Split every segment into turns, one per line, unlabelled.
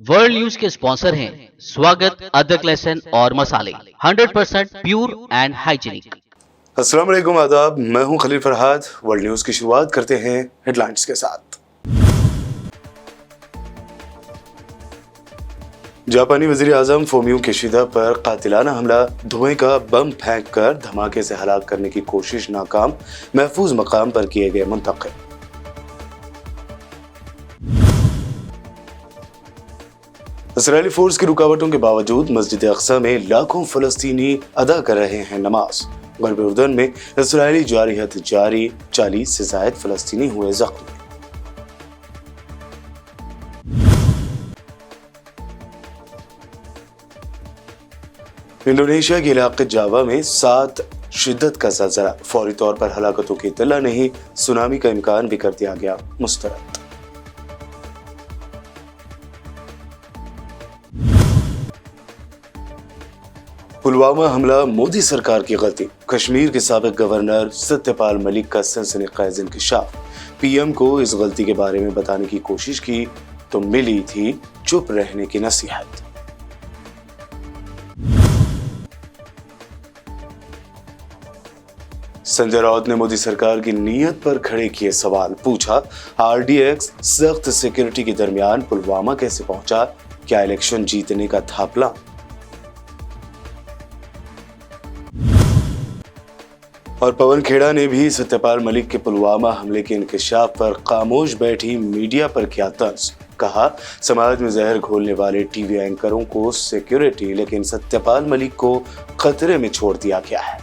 World news के sponsor हैं स्वागत, अदरक, लहसुन और मसाले 100% प्योर एंड हाइजीनिक।
अस्सलाम वालेकुम, आदाब। मैं हूं खलील फरहाद। वर्ल्ड न्यूज की शुरुआत करते हैं हेडलाइंस के साथ। जापानी वजीर आजम फुमियो किशिदा पर कातिलाना हमला, धुएं का बम फेंक कर धमाके से हलाक करने की कोशिश नाकाम, महफूज मकाम पर किए गए मुंतकिल। इजरायली फोर्स की रुकावटों के बावजूद मस्जिद अक्सा में लाखों फलस्तीनी अदा कर रहे हैं नमाज। गरब उर्दन में इजरायली जारहियत जारी, 40 से जायद फलस्तीनी हुए जख्मी। इंडोनेशिया के इलाके जावा में 7 शिद्दत का ज़लज़ला, फौरी तौर पर हलाकतों की इत्तला नहीं, सुनामी का इम्कान भी कर दिया गया मुस्तरद। पुलवामा हमला मोदी सरकार की गलती, कश्मीर के साबिक गवर्नर सत्यपाल मलिक का सनसनीखेज इंकशाफ। पीएम को इस गलती के बारे में बताने की कोशिश की तो मिली थी चुप रहने की नसीहत। संजय राउत ने मोदी सरकार की नीयत पर खड़े किए सवाल, पूछा आरडीएक्स सख्त सिक्योरिटी के दरमियान पुलवामा कैसे पहुंचा, क्या इलेक्शन जीतने का था प्लान। और पवन खेड़ा ने भी सत्यपाल मलिक के पुलवामा हमले के इंकशाफ पर खामोश बैठी मीडिया पर किया तंज, कहा समाज में जहर घोलने वाले टीवी एंकरों को सिक्योरिटी, लेकिन सत्यपाल मलिक को खतरे में छोड़ दिया गया है।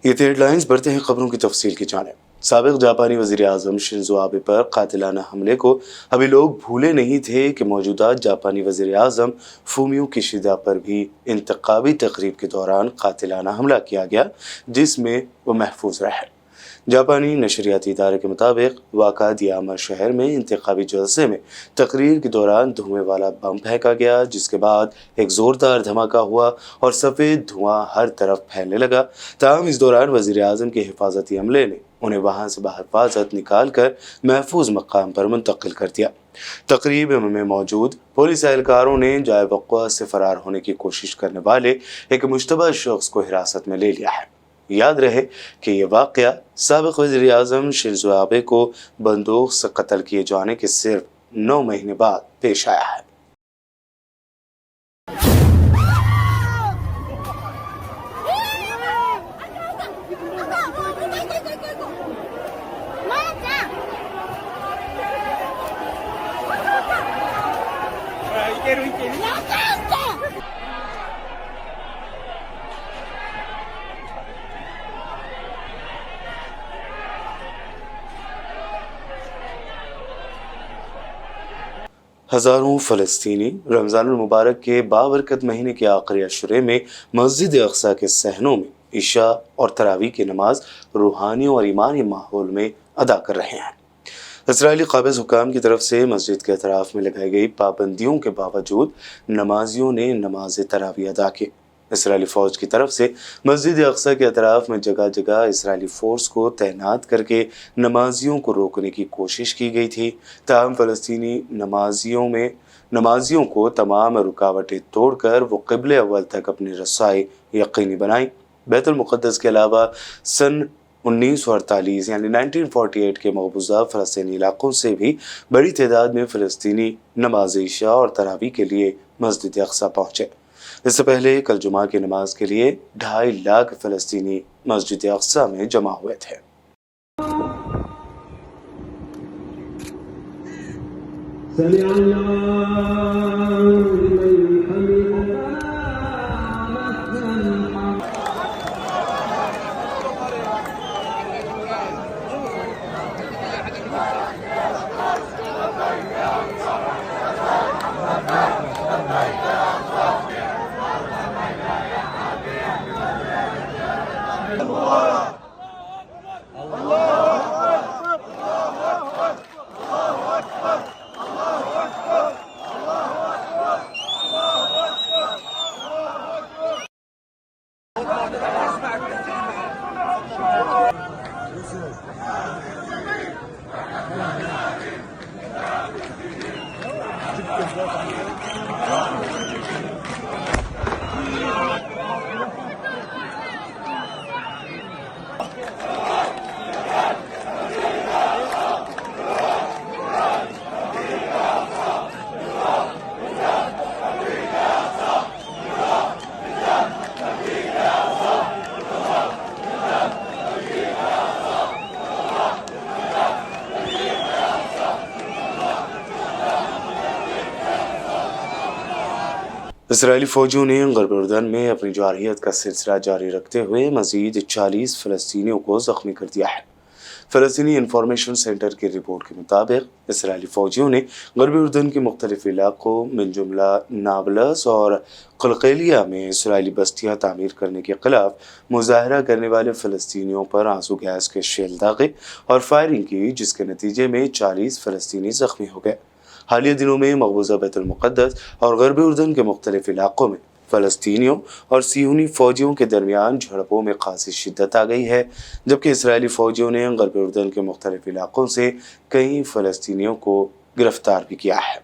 ये थे हेडलाइंस, बढ़ते हैं खबरों की तफसील की जानिब। साबिक जापानी वजीर आजम शिंजो आबे पर कातिलाना हमले को अभी लोग भूले नहीं थे कि मौजूदा जापानी वजीर आजम फुमियो किशिदा पर भी इंतखाबी तकरीब के दौरान कातिलाना हमला किया गया, जिसमें वो महफूज रहे। जापानी नशरियाती इदारे के मुताबिक वाक़ा दियामा शहर में इंतखाबी जलसे में तकरीर के दौरान धुएं वाला बम फेंका गया, जिसके बाद एक जोरदार धमाका हुआ और सफ़ेद धुआं हर तरफ फैलने लगा। ताहम इस दौरान वज़ीर आज़म के हिफाजती अमले ने उन्हें वहाँ से बहिफाजत निकाल कर महफूज मकाम पर मुंतकिल कर दिया। तकरीब में मौजूद पुलिस एहलकारों ने जाए वक़्वा से फरार होने की कोशिश करने वाले एक मुश्तबा शख्स को हिरासत में ले लिया है। याद रहे कि ये वाक़या साबिक़ वज़ीर आज़म शिंजो आबे को बंदूक से कत्ल किए जाने के सिर्फ 9 महीने बाद पेश आया है। हज़ारों फ़लस्तीनी रमज़ान मुबारक के बाबरकत महीने के आखिरी अशरे में मस्जिद अक्सा के सहनों में इशा और तरावी की नमाज रूहानी और ईमानी माहौल में अदा कर रहे हैं। इजरायली काबिज़ हुकाम की तरफ से मस्जिद के अतराफ़ में लगाई गई पाबंदियों के बावजूद नमाजियों ने नमाज तरावी अदा की। इसराइली फ़ौज की तरफ से मस्जिद अक्सा के अतराफ़ में जगह जगह इसराइली फ़ोर्स को तैनात करके नमाजियों को रोकने की कोशिश की गई थी। ताहम फ़लस्तीनी नमाजियों को तमाम रुकावटें तोड़कर वो क़िबले अव्वल तक अपनी रसाई यकीनी बनाई। बैतुल मुक़द्दस के अलावा सन 1948 यानी 1948 के मकबूजा फ़लस्तीनी इलाक़ों से भी बड़ी तादाद में फ़लस्तीनी नमाज इशा और तरावी के लिए मस्जिद अक्सा पहुँचे। इससे पहले कल जुमा की नमाज के लिए 2.5 लाख फ़लस्तीनी मस्जिद अक्सा में जमा हुए थे। इसराइली फौजियों ने ग़र्ब उर्दन में अपनी जारहियत का सिलसिला जारी रखते हुए मज़ीद 40 फ़लस्तीनियों को ज़ख्मी कर दिया है। फ़लस्तीनी इंफॉर्मेशन सेंटर की रिपोर्ट के मुताबिक इसराइली फ़ौजियों ने ग़र्ब उर्दन के मुख्तलिफ इलाक़ों मिन जुमला नाबलस और क़लक़ेलिया में इसराइली बस्तियाँ तामीर करने के ख़िलाफ़ मुज़ाहरा करने वाले फ़लस्तीनियों पर आंसू गैस के शेल दागे और फायरिंग की, जिसके नतीजे में 40 फ़लस्तीनी ज़ख्मी हो गए। हालिया दिनों में मक़बूज़ा बैतुल मुक़द्दस और ग़र्ब उर्दन के मुख्तलिफ इलाक़ों में फ़लस्तीनियों और सियोनी फ़ौजियों के दरमियान झड़पों में खासी शिद्दत आ गई है, जबकि इसराइली फ़ौजियों ने ग़र्ब उर्दन के मुख्तलिफ इलाक़ों से कई फ़लस्तीनियों को गिरफ्तार भी किया है।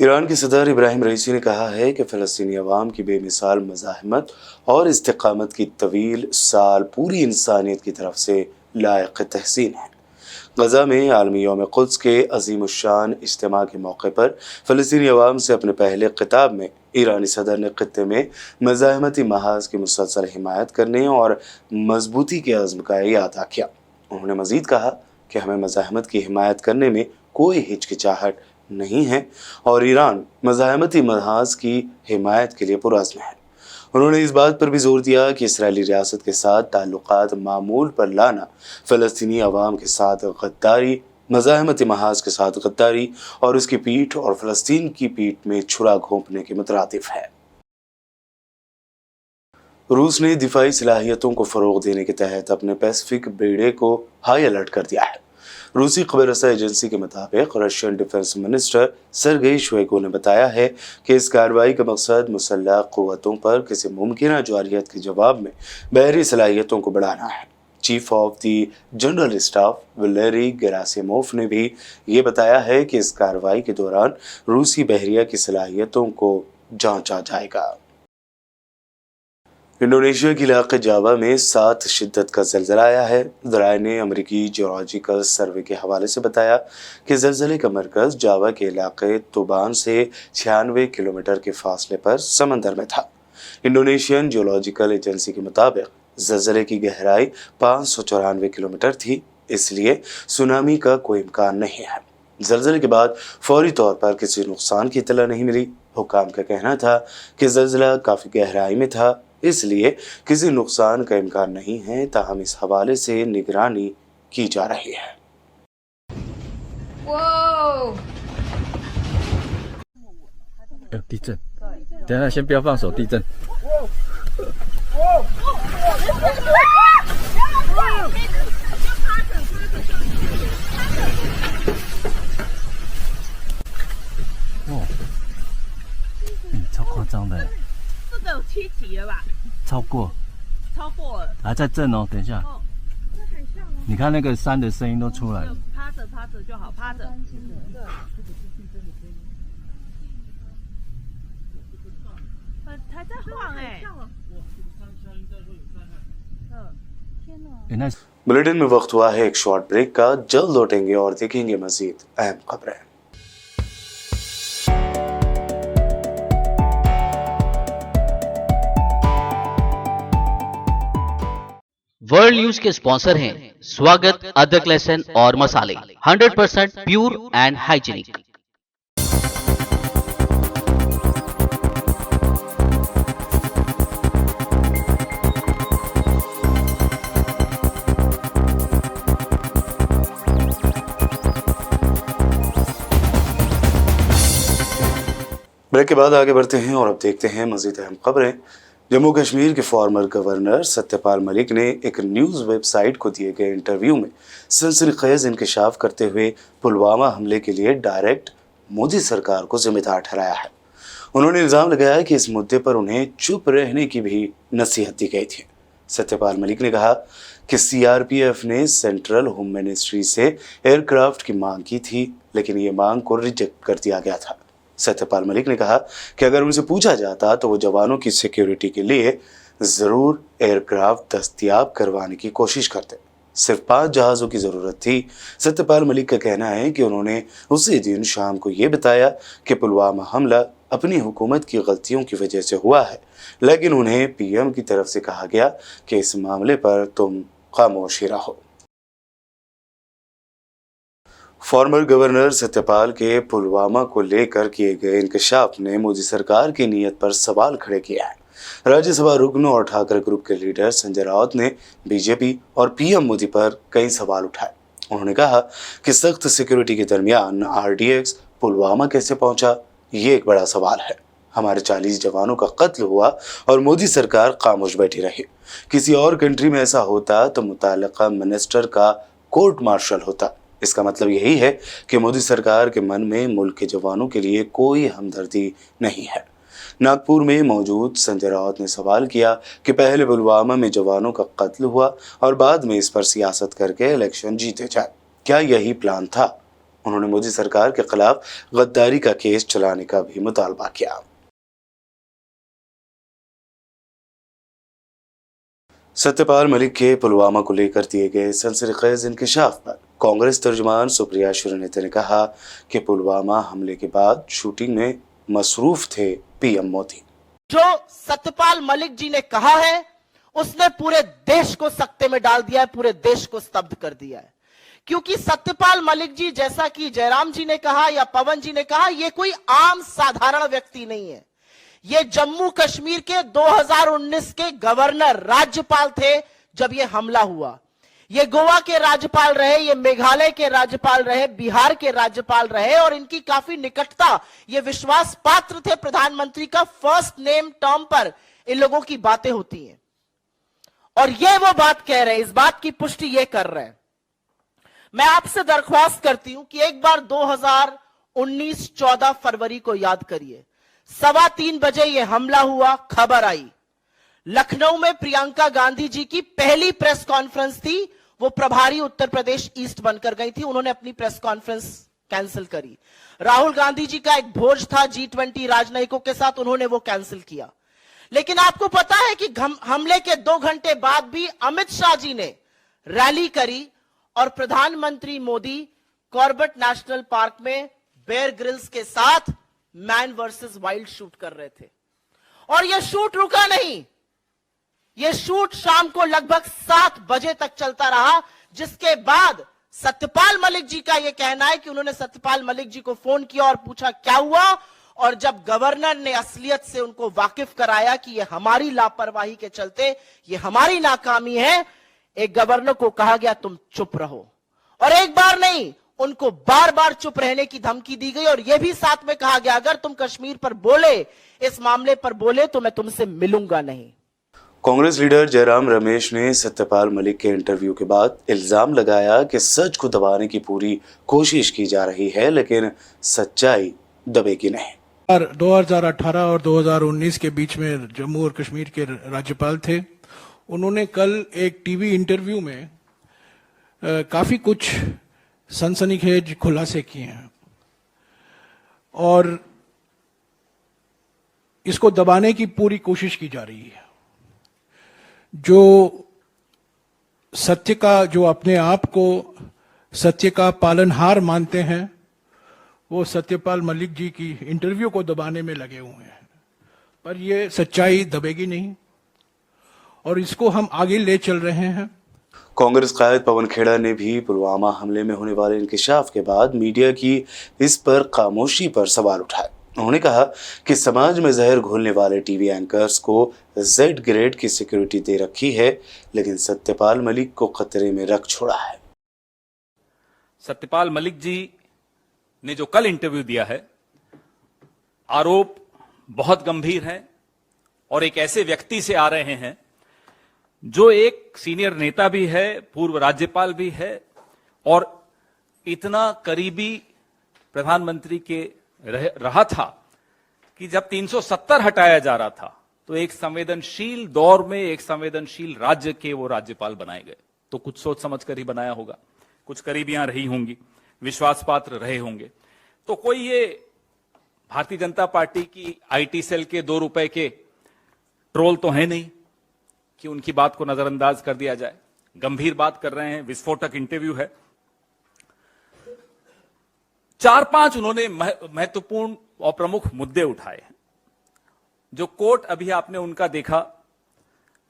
ईरान के सदर इब्राहिम रईसी ने कहा है कि फ़लस्तीनी अवाम की बेमिसाल मज़ाहमत और इस्तिक़ामत की तवील साल पूरी इंसानियत की तरफ से लायक तहसीन है। गज़ा में आलमी यौम क़ुद्स के अज़ीमुश्शान इज्तिमा के मौके पर फ़लस्तीनी अवाम से अपने पहले खिताब में ईरानी सदर ने ख़ित्ते में मज़ाहमती महाज की मुसलसल हिमायत करने और मजबूती के अज़्म का इरादा किया। उन्होंने मज़ीद कहा कि हमें मज़ाहमत की हिमायत करने में कोई हिचकिचाहट नहीं है और ईरान मज़ाहमती महाज की हिमायत के लिए पुरअज़्म है। उन्होंने इस बात पर भी जोर दिया कि इसराइली रियासत के साथ ताल्लुकात मामूल पर लाना फ़लस्तीनी अवाम के साथ गद्दारी, मज़ाहमती महाज के साथ गद्दारी और उसकी पीठ और फ़लस्तीन की पीठ में छुरा घोंपने के मुतरादिफ है। रूस ने दिफाई सलाहियतों को फ़रोग़ देने के तहत अपने पैसिफिक बेड़े को हाई अलर्ट कर दिया है। रूसी खबर-रसा एजेंसी के मुताबिक Russian defence minister Sergei Shoigu ने बताया है कि इस कार्रवाई का मकसद मुसल्लह क़ुव्वतों पर किसी मुमकिन जारहियत के जवाब में बहरी सलाहियतों को बढ़ाना है। Chief of the general staff Valery Gerasimov ने भी ये बताया है कि इस कार्रवाई के दौरान रूसी बहरिया की सलाहियतों को जांचा जाएगा। इंडोनेशिया के इलाके जावा में 7 शिद्दत का ज़लज़ला आया है। ज़राए ने अमेरिकी जियोलॉजिकल सर्वे के हवाले से बताया कि ज़लज़ले का मरकज़ जावा के इलाके तुबान से 96 किलोमीटर के फासले पर समंदर में था। इंडोनेशियन जियोलॉजिकल एजेंसी के मुताबिक ज़लज़ले की गहराई 594 किलोमीटर थी, इसलिए सुनामी का कोई इम्कान नहीं है। ज़लज़ले के बाद फौरी तौर पर किसी नुकसान की इत्तला नहीं मिली। हुक्काम का कहना था कि ज़लज़ला काफ़ी गहराई में था, इसलिए किसी नुकसान का इम्कान नहीं है, ताहम इस हवाले से निगरानी की जा रही है।
Wow!
地震，等一下先不要放手，地震。哦，超夸张的，
这个有7级了吧？
超过
了。
还在震哦，等一下。
哦，这很像哦。
你看那个山的声音都出来了。
趴着就好，趴着。还在晃哎。
बुलेटिन में वक्त हुआ है एक शॉर्ट ब्रेक का। जल्द लौटेंगे और देखेंगे मजीद अहम खबरें।
वर्ल्ड न्यूज के स्पॉन्सर हैं स्वागत, अदरक, लहसुन और मसाले, 100% प्योर एंड हाइजीनिक।
ब्रेक के बाद आगे बढ़ते हैं और अब देखते हैं मजीद अहम खबरें। जम्मू कश्मीर के फॉर्मर गवर्नर सत्यपाल मलिक ने एक न्यूज़ वेबसाइट को दिए गए इंटरव्यू में सनसनीखेज इंकशाफ करते हुए पुलवामा हमले के लिए डायरेक्ट मोदी सरकार को जिम्मेदार ठहराया है। उन्होंने इल्ज़ाम लगाया कि इस मुद्दे पर उन्हें चुप रहने की भी नसीहत दी गई थी। सत्यपाल मलिक ने कहा कि सीआरपीएफ ने सेंट्रल होम मिनिस्ट्री से एयरक्राफ्ट की मांग की थी, लेकिन ये मांग को रिजेक्ट कर दिया गया था। सत्यपाल मलिक ने कहा कि अगर उनसे पूछा जाता तो वो जवानों की सिक्योरिटी के लिए ज़रूर एयरक्राफ्ट दस्तयाब करवाने की कोशिश करते। सिर्फ 5 जहाज़ों की ज़रूरत थी। सत्यपाल मलिक का कहना है कि उन्होंने उसी दिन शाम को ये बताया कि पुलवामा हमला अपनी हुकूमत की गलतियों की वजह से हुआ है, लेकिन उन्हें पीएम की तरफ से कहा गया कि इस मामले पर तुम खामोश ही रहो। फॉर्मर गवर्नर सत्यपाल के पुलवामा को लेकर किए गए इंकशाफ ने मोदी सरकार की नीयत पर सवाल खड़े किया है। राज्यसभा रुकन और ठाकरे ग्रुप के लीडर संजय राउत ने बीजेपी और पीएम मोदी पर कई सवाल उठाए। उन्होंने कहा कि सख्त सिक्योरिटी के दरमियान आरडीएक्स पुलवामा कैसे पहुंचा, ये एक बड़ा सवाल है। हमारे 40 जवानों का कत्ल हुआ और मोदी सरकार खामोश बैठी रही। किसी और कंट्री में ऐसा होता तो मुताल्लिका मिनिस्टर का कोर्ट मार्शल होता। इसका मतलब यही है कि मोदी सरकार के मन में मुल्क के जवानों के लिए कोई हमदर्दी नहीं है। नागपुर में मौजूद संजय राउत ने सवाल किया कि पहले पुलवामा में जवानों का कत्ल हुआ और बाद में इस पर सियासत करके इलेक्शन जीते जाए, क्या यही प्लान था? उन्होंने मोदी सरकार के खिलाफ गद्दारी का केस चलाने का भी मुतालबा किया। सत्यपाल मलिक के पुलवामा को लेकर दिए गए सनसनीखेज इंकशाफ पर कांग्रेस तर्जुमान सुप्रिया शुरीनेत्र ने कहा कि पुलवामा हमले के बाद शूटिंग में मसरूफ थे पीएम मोदी।
जो सत्यपाल मलिक जी ने कहा है उसने पूरे देश को सकते में डाल दिया है, पूरे देश को स्तब्ध कर दिया है। क्योंकि सत्यपाल मलिक जी, जैसा कि जयराम जी ने कहा या पवन जी ने कहा, ये कोई आम साधारण व्यक्ति नहीं है। ये जम्मू कश्मीर के 2019 के गवर्नर, राज्यपाल थे जब ये हमला हुआ। ये गोवा के राज्यपाल रहे, ये मेघालय के राज्यपाल रहे, बिहार के राज्यपाल रहे और इनकी काफी निकटता, ये विश्वास पात्र थे प्रधानमंत्री का। फर्स्ट नेम टर्म पर इन लोगों की बातें होती हैं और ये वो बात कह रहे हैं, इस बात की पुष्टि ये कर रहे हैं। मैं आपसे दरख्वास्त करती हूं कि एक बार 2019 14 फरवरी को याद करिए। 3:15 बजे ये हमला हुआ, खबर आई। लखनऊ में प्रियंका गांधी जी की पहली प्रेस कॉन्फ्रेंस थी, वो प्रभारी उत्तर प्रदेश ईस्ट बनकर गई थी, उन्होंने अपनी प्रेस कॉन्फ्रेंस कैंसिल करी। राहुल गांधी जी का एक भोज था G20 राजनयिकों के साथ, उन्होंने वो कैंसिल किया। लेकिन आपको पता है कि हमले के 2 घंटे बाद भी अमित शाह जी ने रैली करी और प्रधानमंत्री मोदी कॉर्बेट नेशनल पार्क में बेयर ग्रिल्स के साथ मैन वर्सेस वाइल्ड शूट कर रहे थे। और यह शूट रुका नहीं, यह शूट शाम को लगभग 7 बजे तक चलता रहा, जिसके बाद सत्यपाल मलिक जी का यह कहना है कि उन्होंने सत्यपाल मलिक जी को फोन किया और पूछा क्या हुआ, और जब गवर्नर ने असलियत से उनको वाकिफ कराया कि यह हमारी लापरवाही के चलते, यह हमारी नाकामी है, एक गवर्नर को कहा गया तुम चुप रहो। और एक बार नहीं, उनको बार बार चुप रहने की धमकी दी गई और यह भी साथ में कहा गया अगर तुम कश्मीर पर बोले, इस मामले पर बोले तो मैं तुमसे मिलूंगा नहीं।
कांग्रेस लीडर जयराम रमेश ने सत्यपाल मलिक के इंटरव्यू के बाद इल्जाम लगाया कि सच को दबाने की पूरी कोशिश की जा रही है, लेकिन सच्चाई दबेगी नहीं।
2018 और 2019 के बीच में जम्मू और कश्मीर के राज्यपाल थे। उन्होंने कल एक टीवी इंटरव्यू में काफी कुछ सनसनीखेज खुलासे किए हैं और इसको दबाने की पूरी कोशिश की जा रही है। जो सत्य का, जो अपने आप को सत्य का पालनहार मानते हैं, वो सत्यपाल मलिक जी की इंटरव्यू को दबाने में लगे हुए हैं, पर ये सच्चाई दबेगी नहीं और इसको हम आगे ले चल रहे हैं।
कांग्रेस कायद पवन खेड़ा ने भी पुलवामा हमले में होने वाले इंकशाफ के बाद मीडिया की इस पर खामोशी पर सवाल उठाए। उन्होंने कहा कि समाज में जहर घोलने वाले टीवी एंकर्स को Z ग्रेड की सिक्योरिटी दे रखी है, लेकिन सत्यपाल मलिक को खतरे में रख छोड़ा है।
सत्यपाल मलिक जी ने जो कल इंटरव्यू दिया है, आरोप बहुत गंभीर हैं और एक ऐसे व्यक्ति से आ रहे हैं जो एक सीनियर नेता भी है, पूर्व राज्यपाल भी है और इतना करीबी प्रधानमंत्री के रहा था कि जब 370 हटाया जा रहा था तो एक संवेदनशील दौर में एक संवेदनशील राज्य के वो राज्यपाल बनाए गए। तो कुछ सोच समझ कर ही बनाया होगा, कुछ करीबियां रही होंगी, विश्वास पात्र रहे होंगे। तो कोई ये भारतीय जनता पार्टी की आईटी सेल के 2 रुपए के ट्रोल तो है नहीं कि उनकी बात को नजरअंदाज कर दिया जाए। गंभीर बात कर रहे हैं, विस्फोटक इंटरव्यू है। 4-5 उन्होंने महत्वपूर्ण और प्रमुख मुद्दे उठाए हैं। जो कोट अभी आपने उनका देखा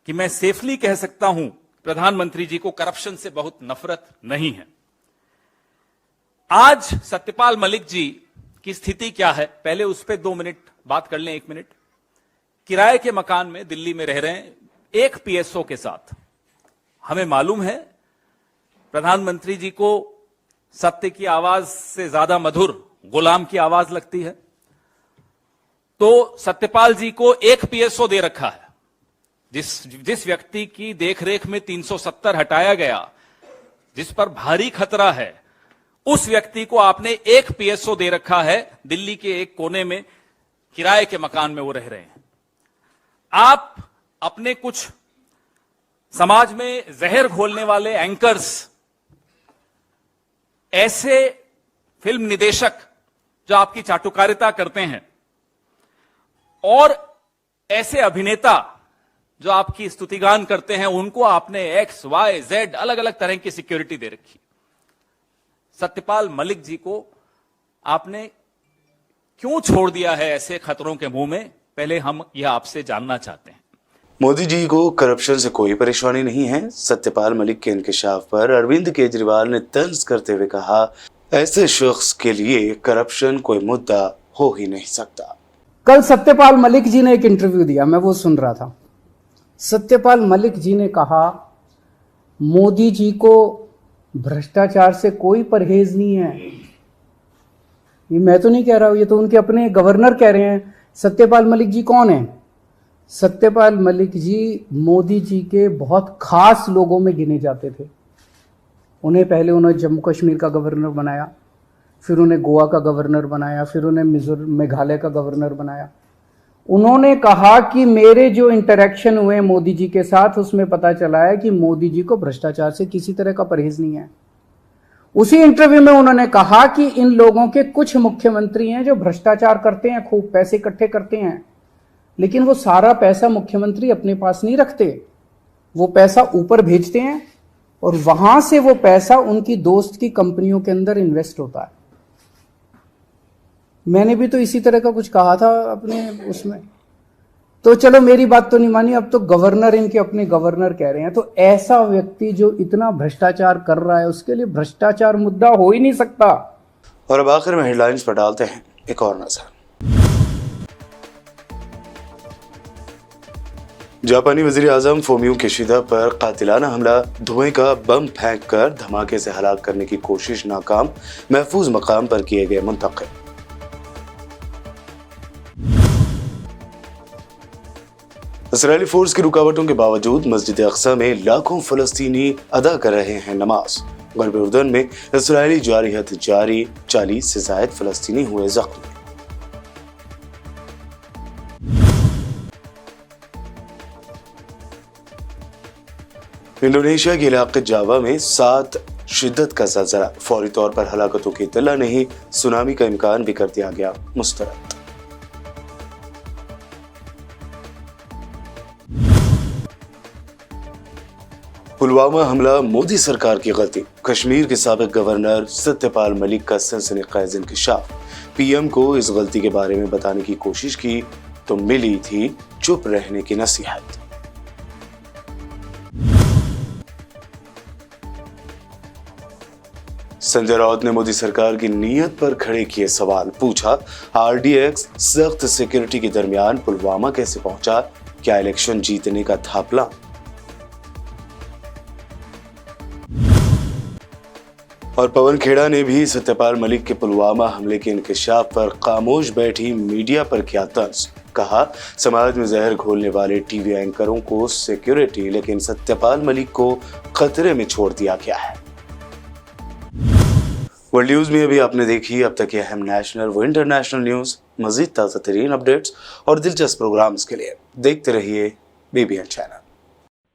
कि मैं सेफली कह सकता हूं प्रधानमंत्री जी को करप्शन से बहुत नफरत नहीं है। आज सत्यपाल मलिक जी की स्थिति क्या है, पहले उस पर 2 मिनट बात कर लें। 1 मिनट। किराए के मकान में दिल्ली में रह रहे हैं एक पीएसओ के साथ। हमें मालूम है प्रधानमंत्री जी को सत्य की आवाज से ज्यादा मधुर गुलाम की आवाज लगती है। तो सत्यपाल जी को एक पीएसओ दे रखा है। जिस व्यक्ति की देखरेख में 370 हटाया गया, जिस पर भारी खतरा है, उस व्यक्ति को आपने एक पीएसओ दे रखा है। दिल्ली के एक कोने में किराए के मकान में वो रह रहे हैं। आप अपने कुछ समाज में जहर घोलने वाले एंकर्स, ऐसे फिल्म निदेशक जो आपकी चाटुकारिता करते हैं और ऐसे अभिनेता जो आपकी स्तुतिगान करते हैं, उनको आपने XYZ अलग अलग तरह की सिक्योरिटी दे रखी। सत्यपाल मलिक जी को आपने क्यों छोड़ दिया है ऐसे खतरों के मुंह में, पहले हम यह आपसे जानना चाहते हैं।
मोदी जी को करप्शन से कोई परेशानी नहीं है। सत्यपाल मलिक के इंकशाफ पर अरविंद केजरीवाल ने तंज करते हुए कहा, ऐसे शख्स के लिए करप्शन कोई मुद्दा हो ही नहीं सकता।
कल सत्यपाल मलिक जी ने एक इंटरव्यू दिया, मैं वो सुन रहा था। सत्यपाल मलिक जी ने कहा मोदी जी को भ्रष्टाचार से कोई परहेज नहीं है। ये मैं तो नहीं कह रहा हूं, ये तो उनके अपने गवर्नर कह रहे हैं। सत्यपाल मलिक जी कौन है? सत्यपाल मलिक जी मोदी जी के बहुत खास लोगों में गिने जाते थे। पहले उन्हें जम्मू कश्मीर का गवर्नर बनाया, फिर उन्हें गोवा का गवर्नर बनाया, फिर उन्हें मेघालय का गवर्नर बनाया। उन्होंने कहा कि मेरे जो इंटरेक्शन हुए मोदी जी के साथ, उसमें पता चला है कि मोदी जी को भ्रष्टाचार से किसी तरह का परहेज नहीं है। उसी इंटरव्यू में उन्होंने कहा कि इन लोगों के कुछ मुख्यमंत्री हैं जो भ्रष्टाचार करते हैं, खूब पैसे इकट्ठे करते हैं, लेकिन वो सारा पैसा मुख्यमंत्री अपने पास नहीं रखते। वो पैसा ऊपर भेजते हैं और वहां से वो पैसा उनकी दोस्त की कंपनियों के अंदर इन्वेस्ट होता है। मैंने भी तो इसी तरह का कुछ कहा था अपने उसमें। तो चलो मेरी बात तो नहीं मानी, अब तो गवर्नर इनके अपने गवर्नर कह रहे हैं। तो ऐसा व्यक्ति जो इतना भ्रष्टाचार कर रहा है, उसके लिए भ्रष्टाचार मुद्दा हो ही नहीं सकता।
और अब आखिर में हेडलाइंस पर डालते हैं एक और नजर। जापानी वजीर आजम फुमियो किशिदा पर कातिलाना हमला, धुएं का बम फेंक कर धमाके से हलाक करने की कोशिश नाकाम, महफूज मकाम पर किए गए मुंतकिल। इस्राएली फोर्स की रुकावटों के बावजूद मस्जिद अक्सा में लाखों फलस्तीनी अदा कर रहे हैं नमाज। गरब उर्दन में इस्राएली जारहियत जारी, 40 से ज्यादा फलस्तीनी हुए जख्मी। इंडोनेशिया के इलाके जावा में 7 शिद्दत का ज़लज़ला, फौरी तौर पर हलाकतों की इत्तला नहीं, सुनामी का इम्कान भी कर दिया गया मुस्तरद। पुलवामा हमला मोदी सरकार की गलती, कश्मीर के साबिक गवर्नर सत्यपाल मलिक का सनसनीखेज इंकशाफ। पीएम को इस गलती के बारे में बताने की कोशिश की तो मिली थी चुप रहने की नसीहत। संजय राउत ने मोदी सरकार की नीयत पर खड़े किए सवाल, पूछा आरडीएक्स सख्त सिक्योरिटी के दरमियान पुलवामा कैसे पहुंचा, क्या इलेक्शन जीतने का था प्लान? और पवन खेड़ा ने भी सत्यपाल मलिक के पुलवामा हमले के इंकशाफ पर खामोश बैठी मीडिया पर किया तंज। कहा, समाज में जहर घोलने वाले टीवी एंकरों को सिक्योरिटी, लेकिन सत्यपाल मलिक को खतरे में छोड़ दिया गया है। वर्ल्ड न्यूज में अभी आपने देखी अब तक की अहम नेशनल व इंटरनेशनल न्यूज। मजीद ताज़ा तरीन अपडेट्स और दिलचस्प प्रोग्राम्स के लिए देखते रहिए बीबीएन चैनल।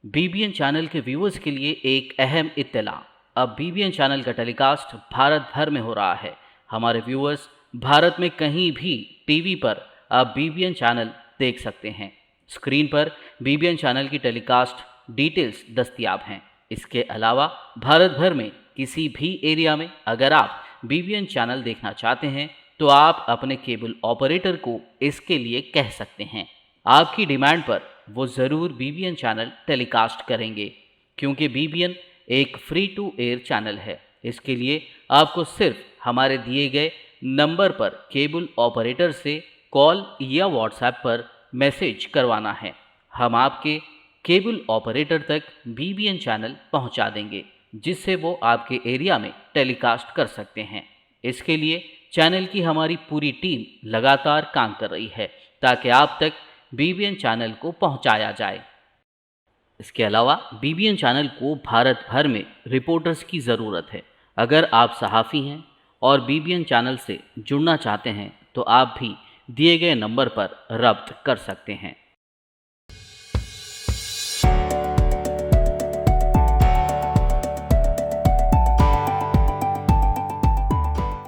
बीबीएन चैनल के व्यूअर्स के लिए एक अहम इत्तला। अब बीबीएन चैनल का टेलीकास्ट भारत भर में हो रहा है। हमारे व्यूअर्स भारत में कहीं भी टीवी पर अब बीबीएन चैनल देख सकते हैं। स्क्रीन पर बीबीएन चैनल की टेलीकास्ट डिटेल्स दस्तयाब हैं। इसके अलावा भारत भर में किसी भी एरिया में अगर आप बीबीएन चैनल देखना चाहते हैं तो आप अपने केबल ऑपरेटर को इसके लिए कह सकते हैं। आपकी डिमांड पर वो ज़रूर बीबीएन चैनल टेलीकास्ट करेंगे, क्योंकि बीबीएन एक फ्री टू एयर चैनल है। इसके लिए आपको सिर्फ हमारे दिए गए नंबर पर केबल ऑपरेटर से कॉल या व्हाट्सएप पर मैसेज करवाना है। हम आपके केबल ऑपरेटर तक बीबीएन चैनल पहुंचा देंगे, जिससे वो आपके एरिया में टेलीकास्ट कर सकते हैं। इसके लिए चैनल की हमारी पूरी टीम लगातार काम कर रही है ताकि आप तक बीबीएन चैनल को पहुंचाया जाए। इसके अलावा बीबीएन चैनल को भारत भर में रिपोर्टर्स की ज़रूरत है। अगर आप सहाफ़ी हैं और बीबीएन चैनल से जुड़ना चाहते हैं तो आप भी दिए गए नंबर पर रब्त कर सकते हैं।